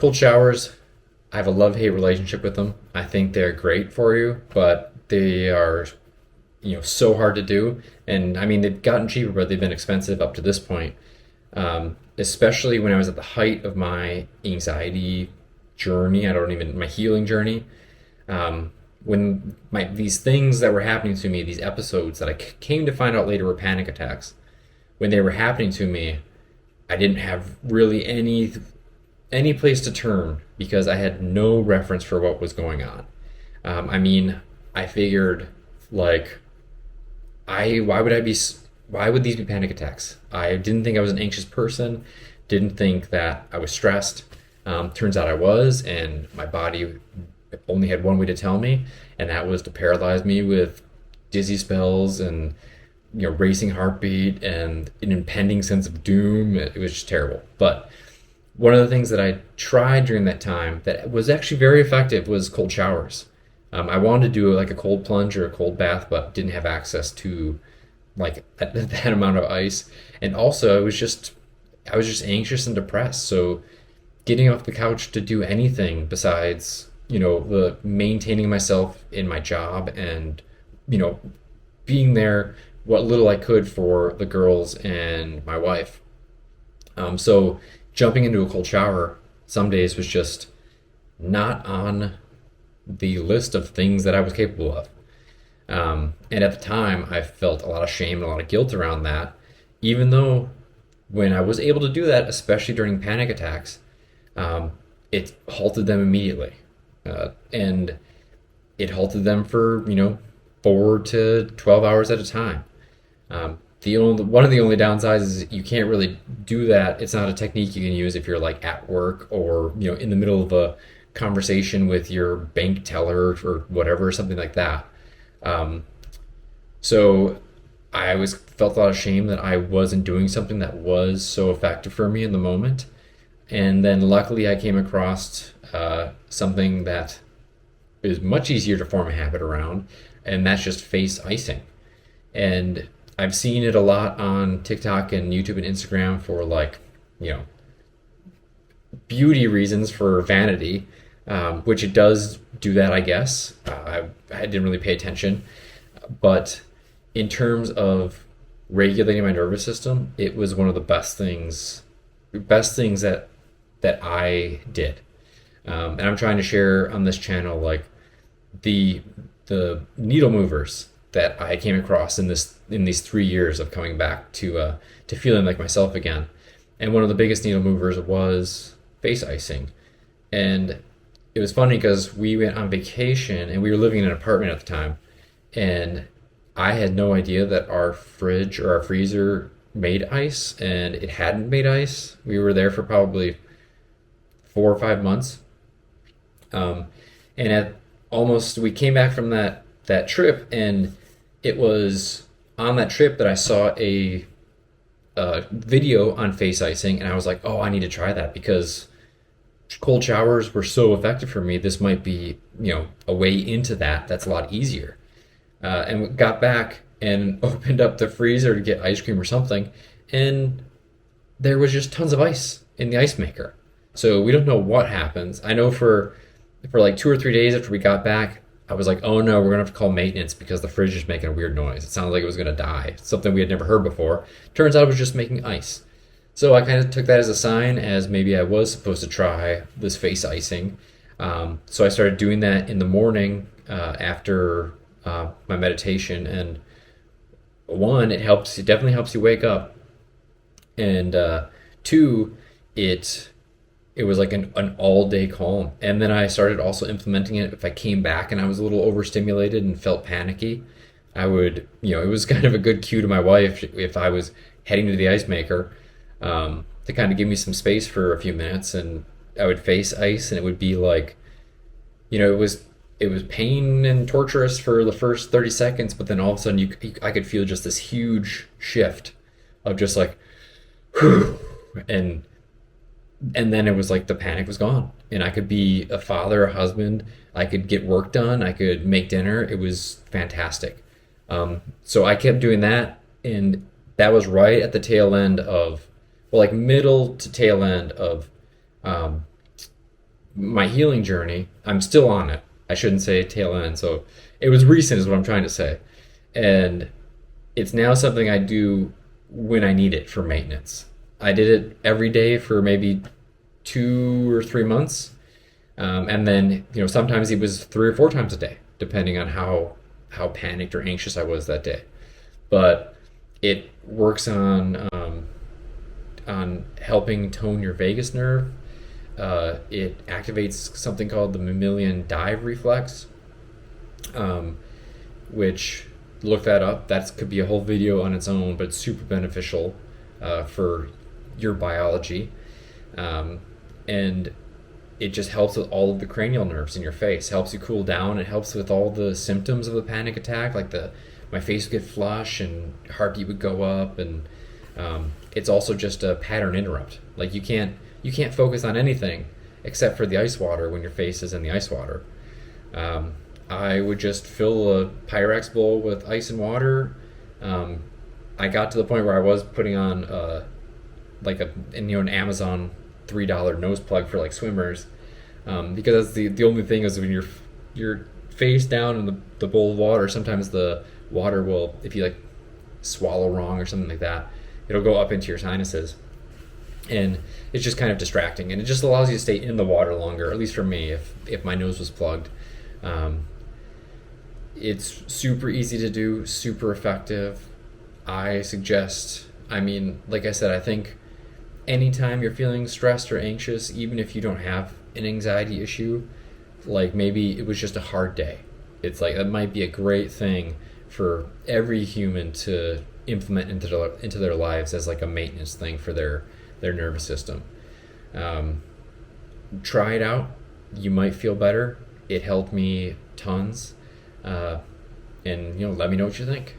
Cold showers, I have a love-hate relationship with them. I think they're great for you, but they are, so hard to do. And I mean, they've gotten cheaper, but they've been expensive up to this point. Especially when I was at the height of my anxiety journey. I don't even my healing journey. When these things that were happening to me, these episodes that I came to find out later were panic attacks. When they were happening to me, I didn't have really any place to turn because I had no reference for what was going on. I mean, I figured like, I why would I be why would these be panic attacks? I didn't think I was an anxious person. Didn't think that I was stressed. Turns out I was, and my body only had one way to tell me, and that was to paralyze me with dizzy spells and racing heartbeat and an impending sense of doom. It was just terrible. But one of the things that I tried during that time that was actually very effective was cold showers. I wanted to do like a cold plunge or a cold bath, but didn't have access to like that amount of ice. And also, I was just anxious and depressed. So getting off the couch to do anything besides the maintaining myself in my job and you know being there what little I could for the girls and my wife. So jumping into a cold shower some days was just not on the list of things that I was capable of. And at the time, I felt a lot of shame and a lot of guilt around that, even though when I was able to do that, especially during panic attacks, it halted them immediately. And it halted them for, 4 to 12 hours at a time. One of the only downsides is you can't really do that. It's not a technique you can use if you're like at work or, in the middle of a conversation with your bank teller or whatever, something like that. So I always felt a lot of shame that I wasn't doing something that was so effective for me in the moment. And then luckily I came across something that is much easier to form a habit around, and that's just face icing. And I've seen it a lot on TikTok and YouTube and Instagram for beauty reasons, for vanity, which it does do that, I guess. I didn't really pay attention. But in terms of regulating my nervous system, it was one of the best things that I did. And I'm trying to share on this channel like the needle movers that I came across in these 3 years of coming back to feeling like myself again. And one of the biggest needle movers was face icing. And it was funny because we went on vacation and we were living in an apartment at the time, and I had no idea that our fridge or our freezer made ice, and it hadn't made ice. We were there for probably 4 or 5 months. And we came back from that trip, and it was on that trip that I saw a video on face icing, and I was like, oh, I need to try that because cold showers were so effective for me. This might be, a way into that's a lot easier. And we got back and opened up the freezer to get ice cream or something, and there was just tons of ice in the ice maker. So we don't know what happens. I know for like 2 or 3 days after we got back, I was like, oh no, we're gonna have to call maintenance because the fridge is making a weird noise. It sounded like it was gonna die. Something we had never heard before. Turns out it was just making ice. So I kind of took that as a sign, as maybe I was supposed to try this face icing. So I started doing that in the morning after my meditation, and one, it definitely helps you wake up, and two, it was like an all day calm. And then I started also implementing it if I came back and I was a little overstimulated and felt panicky. I would, it was kind of a good cue to my wife if I was heading to the ice maker, to kind of give me some space for a few minutes, and I would face ice, and it would be like, it was pain and torturous for the first 30 seconds, but then all of a sudden I could feel just this huge shift of just like, whew, and then it was like the panic was gone, and I could be a father, a husband, I could get work done, I could make dinner. It was fantastic. So I kept doing that, and that was right at the tail end of, well, like middle to tail end of my healing journey, I'm still on it. I shouldn't say tail end. So it was recent, is what I'm trying to say. And it's now something I do when I need it for maintenance. I did it every day for maybe 2 or 3 months. And then, sometimes it was 3 or 4 times a day, depending on how panicked or anxious I was that day. But it works on helping tone your vagus nerve. It activates something called the mammalian dive reflex, um, which, look that up. That could be a whole video on its own, but it's super beneficial for your biology. And it just helps with all of the cranial nerves in your face. Helps you cool down. It helps with all the symptoms of a panic attack, like my face would get flush and heartbeat would go up, and it's also just a pattern interrupt. Like you can't focus on anything except for the ice water when your face is in the ice water. I would just fill a Pyrex bowl with ice and water. I got to the point where I was putting on an Amazon $3 nose plug for like swimmers, because that's the only thing is when you're face down in the bowl of water, sometimes the water will, if you like swallow wrong or something like that, it'll go up into your sinuses, and it's just kind of distracting, and it just allows you to stay in the water longer, at least for me, if my nose was plugged. It's super easy to do, super effective. I suggest, like I said, I think anytime you're feeling stressed or anxious, even if you don't have an anxiety issue, like maybe it was just a hard day, it's like that might be a great thing for every human to implement into their lives as like a maintenance thing for their nervous system. Try it out. You might feel better. It helped me tons. And let me know what you think.